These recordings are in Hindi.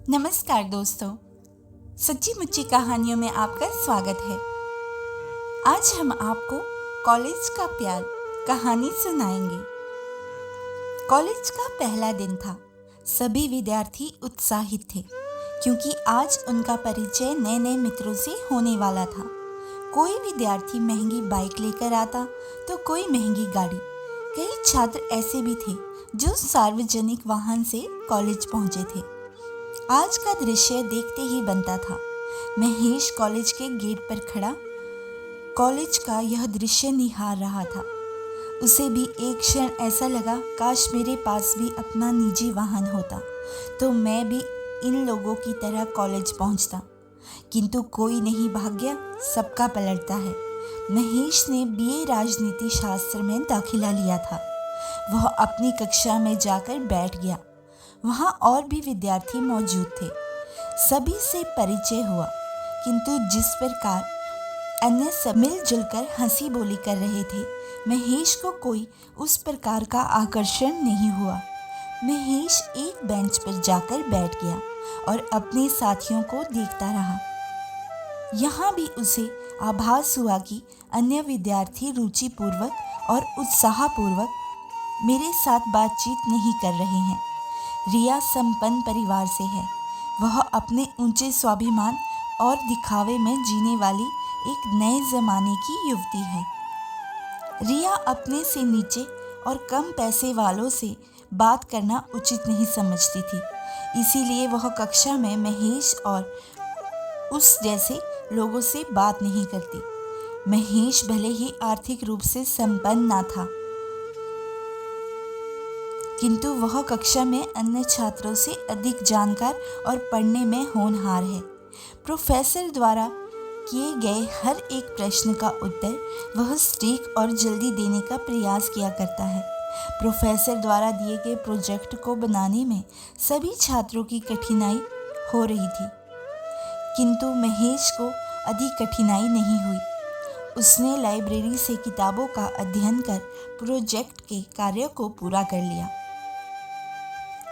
नमस्कार दोस्तों, सच्ची मुच्ची कहानियों में आपका स्वागत है। आज हम आपको कॉलेज का प्यार कहानी सुनाएंगे। कॉलेज का पहला दिन था। सभी विद्यार्थी उत्साहित थे क्योंकि आज उनका परिचय नए नए मित्रों से होने वाला था। कोई विद्यार्थी महंगी बाइक लेकर आता तो कोई महंगी गाड़ी। कई छात्र ऐसे भी थे जो सार्वजनिक वाहन से कॉलेज पहुंचे थे। आज का दृश्य देखते ही बनता था। महेश कॉलेज के गेट पर खड़ा कॉलेज का यह दृश्य निहार रहा था। उसे भी एक क्षण ऐसा लगा, काश मेरे पास भी अपना निजी वाहन होता तो मैं भी इन लोगों की तरह कॉलेज पहुंचता। किंतु कोई नहीं भाग्य सबका पलटता है। महेश ने बीए राजनीति शास्त्र में दाखिला लिया था। वह अपनी कक्षा में जाकर बैठ गया। वहाँ और भी विद्यार्थी मौजूद थे। सभी से परिचय हुआ, किंतु जिस प्रकार अन्य सब मिलजुल कर हंसी बोली कर रहे थे, महेश को कोई उस प्रकार का आकर्षण नहीं हुआ। महेश एक बेंच पर जाकर बैठ गया और अपने साथियों को देखता रहा। यहाँ भी उसे आभास हुआ कि अन्य विद्यार्थी रुचिपूर्वक और उत्साहपूर्वक मेरे साथ बातचीत नहीं कर रहे हैं। रिया संपन्न परिवार से है। वह अपने ऊंचे स्वाभिमान और दिखावे में जीने वाली एक नए जमाने की युवती है। रिया अपने से नीचे और कम पैसे वालों से बात करना उचित नहीं समझती थी। इसीलिए वह कक्षा में महेश और उस जैसे लोगों से बात नहीं करती। महेश भले ही आर्थिक रूप से संपन्न ना था, किंतु वह कक्षा में अन्य छात्रों से अधिक जानकार और पढ़ने में होनहार है। प्रोफेसर द्वारा किए गए हर एक प्रश्न का उत्तर वह सटीक और जल्दी देने का प्रयास किया करता है। प्रोफेसर द्वारा दिए गए प्रोजेक्ट को बनाने में सभी छात्रों की कठिनाई हो रही थी, किंतु महेश को अधिक कठिनाई नहीं हुई। उसने लाइब्रेरी से किताबों का अध्ययन कर प्रोजेक्ट के कार्य को पूरा कर लिया।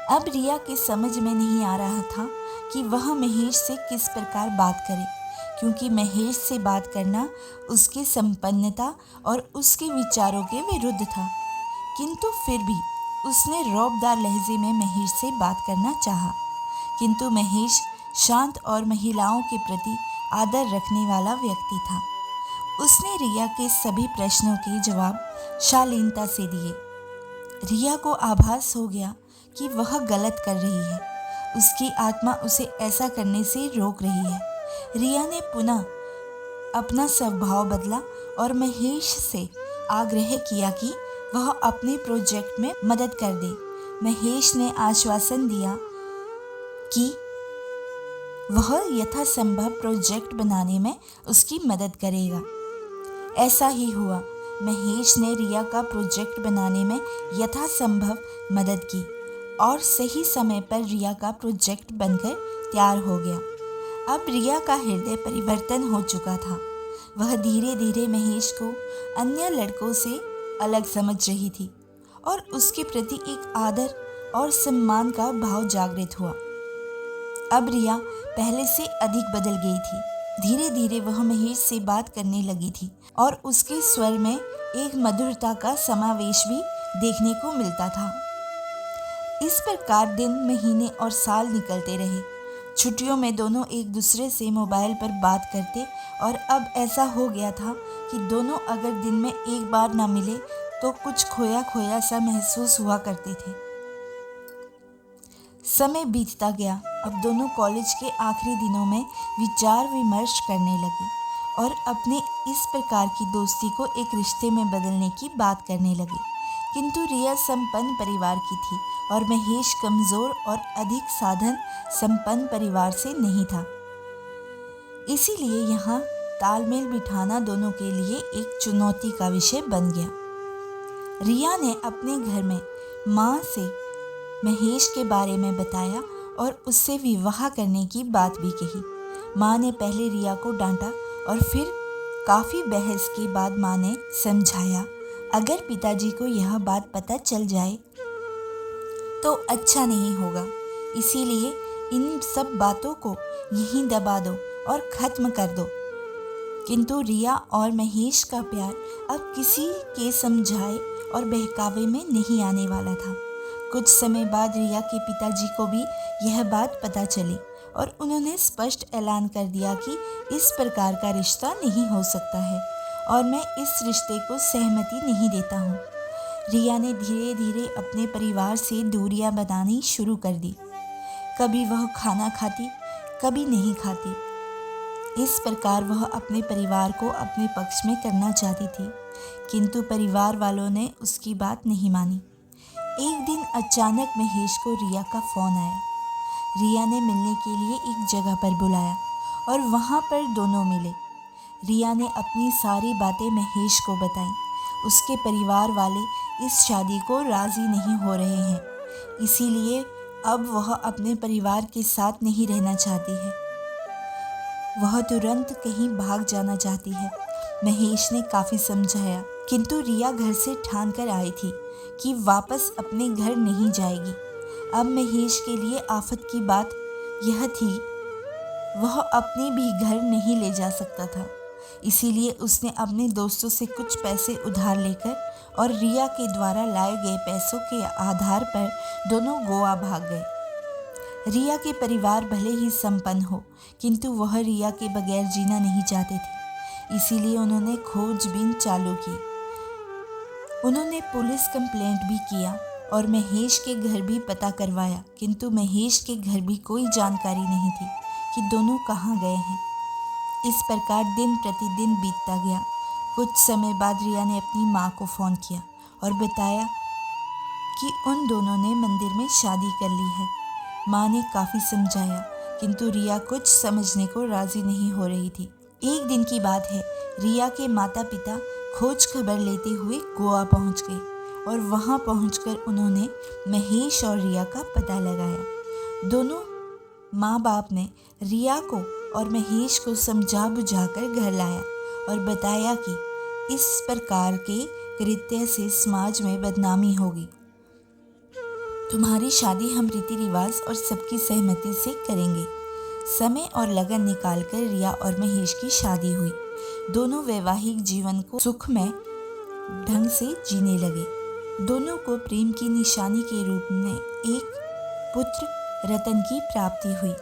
अब रिया के समझ में नहीं आ रहा था कि वह महेश से किस प्रकार बात करे, क्योंकि महेश से बात करना उसकी संपन्नता और उसके विचारों के विरुद्ध था। किंतु फिर भी उसने रौबदार लहजे में महेश से बात करना चाहा। किंतु महेश शांत और महिलाओं के प्रति आदर रखने वाला व्यक्ति था। उसने रिया के सभी प्रश्नों के जवाब शालीनता से दिए। रिया को आभास हो गया कि वह गलत कर रही है। उसकी आत्मा उसे ऐसा करने से रोक रही है। रिया ने पुनः अपना स्वभाव बदला और महेश से आग्रह किया कि वह अपने प्रोजेक्ट में मदद कर दे। महेश ने आश्वासन दिया कि वह यथासंभव प्रोजेक्ट बनाने में उसकी मदद करेगा। ऐसा ही हुआ। महेश ने रिया का प्रोजेक्ट बनाने में यथासंभव मदद की और सही समय पर रिया का प्रोजेक्ट बनकर तैयार हो गया। अब रिया का हृदय परिवर्तन हो चुका था। वह धीरे धीरे महेश को अन्य लड़कों से अलग समझ रही थी और उसके प्रति एक आदर और सम्मान का भाव जागृत हुआ। अब रिया पहले से अधिक बदल गई थी। धीरे धीरे वह महेश से बात करने लगी थी और उसके स्वर में एक मधुरता का समावेश भी देखने को मिलता था। इस प्रकार दिन, महीने और साल निकलते रहे। छुट्टियों में दोनों एक दूसरे से मोबाइल पर बात करते और अब ऐसा हो गया था कि दोनों अगर दिन में एक बार ना मिले तो कुछ खोया खोया सा महसूस हुआ करते थे। समय बीतता गया। अब दोनों कॉलेज के आखिरी दिनों में विचार विमर्श करने लगे और अपने इस प्रकार की दोस्ती को एक रिश्ते में बदलने की बात करने लगे। किंतु रिया संपन्न परिवार की थी और महेश कमजोर और अधिक साधन संपन्न परिवार से नहीं था। इसीलिए यहाँ तालमेल बिठाना दोनों के लिए एक चुनौती का विषय बन गया। रिया ने अपने घर में माँ से महेश के बारे में बताया और उससे विवाह करने की बात भी कही। माँ ने पहले रिया को डांटा और फिर काफ़ी बहस के बाद माँ ने समझाया, अगर पिताजी को यह बात पता चल जाए तो अच्छा नहीं होगा, इसीलिए इन सब बातों को यहीं दबा दो और ख़त्म कर दो। किंतु रिया और महेश का प्यार अब किसी के समझाए और बहकावे में नहीं आने वाला था। कुछ समय बाद रिया के पिताजी को भी यह बात पता चली और उन्होंने स्पष्ट ऐलान कर दिया कि इस प्रकार का रिश्ता नहीं हो सकता है और मैं इस रिश्ते को सहमति नहीं देता हूँ। रिया ने धीरे धीरे अपने परिवार से दूरियां बनानी शुरू कर दी। कभी वह खाना खाती, कभी नहीं खाती। इस प्रकार वह अपने परिवार को अपने पक्ष में करना चाहती थी, किंतु परिवार वालों ने उसकी बात नहीं मानी। एक दिन अचानक महेश को रिया का फ़ोन आया। रिया ने मिलने के लिए एक जगह पर बुलाया और वहाँ पर दोनों मिले। रिया ने अपनी सारी बातें महेश को बताईं। उसके परिवार वाले इस शादी को राज़ी नहीं हो रहे हैं, इसीलिए अब वह अपने परिवार के साथ नहीं रहना चाहती है। वह तुरंत कहीं भाग जाना चाहती है। महेश ने काफ़ी समझाया, किंतु रिया घर से ठान कर आई थी कि वापस अपने घर नहीं जाएगी। अब महेश के लिए आफत की बात यह थी, वह अपने भी घर नहीं ले जा सकता था। इसीलिए उसने अपने दोस्तों से कुछ पैसे उधार लेकर और रिया के द्वारा लाए गए पैसों के आधार पर दोनों गोवा भाग गए। रिया के परिवार भले ही संपन्न हो, किंतु वह रिया के बगैर जीना नहीं चाहते थे। इसीलिए उन्होंने खोजबीन चालू की। उन्होंने पुलिस कंप्लेंट भी किया और महेश के घर भी पता करवाया, किंतु महेश के घर भी कोई जानकारी नहीं थी कि दोनों कहाँ गए हैं। इस प्रकार दिन प्रतिदिन बीतता गया। कुछ समय बाद रिया ने अपनी माँ को फ़ोन किया और बताया कि उन दोनों ने मंदिर में शादी कर ली है। माँ ने काफ़ी समझाया, किंतु रिया कुछ समझने को राज़ी नहीं हो रही थी। एक दिन की बात है, रिया के माता पिता खोज खबर लेते हुए गोवा पहुंच गए और वहां पहुंचकर उन्होंने महेश और रिया का पता लगाया। दोनों माँ बाप ने रिया को और महेश को समझा बुझाकर घर लाया और बताया कि इस प्रकार के कृत्य से समाज में बदनामी होगी। तुम्हारी शादी हम रीति रिवाज और सबकी सहमति से करेंगे। समय और लगन निकालकर रिया और महेश की शादी हुई। दोनों वैवाहिक जीवन को सुखमय ढंग से जीने लगे। दोनों को प्रेम की निशानी के रूप में एक पुत्र रतन की प्राप्ति हुई,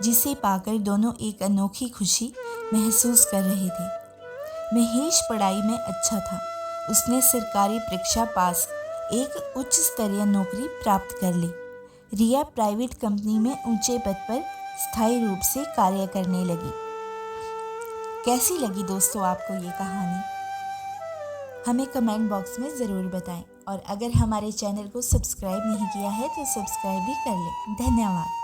जिसे पाकर दोनों एक अनोखी खुशी महसूस कर रहे थे। महेश पढ़ाई में अच्छा था। उसने सरकारी परीक्षा पास एक उच्च स्तरीय नौकरी प्राप्त कर ली। रिया प्राइवेट कंपनी में ऊंचे पद पर स्थायी रूप से कार्य करने लगी। कैसी लगी दोस्तों आपको ये कहानी? हमें कमेंट बॉक्स में ज़रूर बताएं और अगर हमारे चैनल को सब्सक्राइब नहीं किया है तो सब्सक्राइब भी कर लें। धन्यवाद।